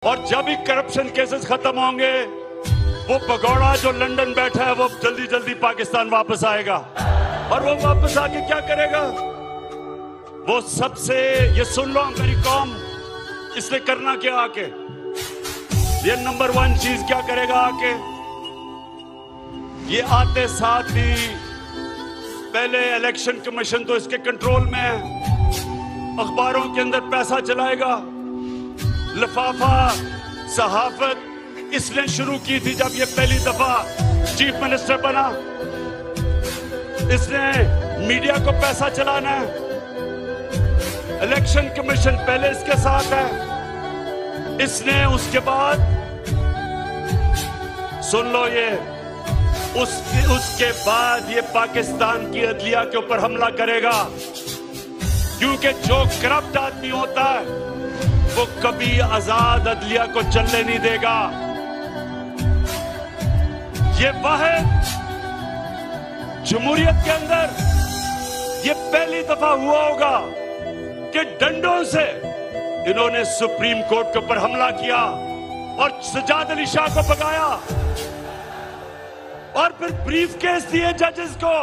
और जब ही corruption cases खत्म होंगे, वो भगोड़ा जो लंदन बैठा है वो जल्दी जल्दी पाकिस्तान वापस आएगा। और वो वापस आके क्या करेगा? वो सबसे, ये सुन लो मेरी कौम, इसने करना क्या आके, ये नंबर 1 चीज क्या करेगा आके, ये आते साथ ही पहले इलेक्शन कमीशन तो इसके कंट्रोल में है, अखबारों के अंदर पैसा चलाएगा, लिफाफा सहाफत इसने शुरू की थी जब ये पहली दफा चीफ मिनिस्टर बना। इसने मीडिया को पैसा चलाना है, इलेक्शन कमीशन पहले इसके साथ है, इसने उसके बाद सुन लो ये उसके बाद ये पाकिस्तान की अदलिया के ऊपर हमला करेगा, क्योंकि जो करप्ट आदमी होता है वो कभी आजाद अदलिया को चलने नहीं देगा। ये वाहिद जमहूरियत के अंदर ये पहली दफा हुआ होगा कि डंडों से इन्होंने सुप्रीम कोर्ट के ऊपर हमला किया और सज्जाद अली शाह को भगाया और फिर ब्रीफ केस दिए जजेस को।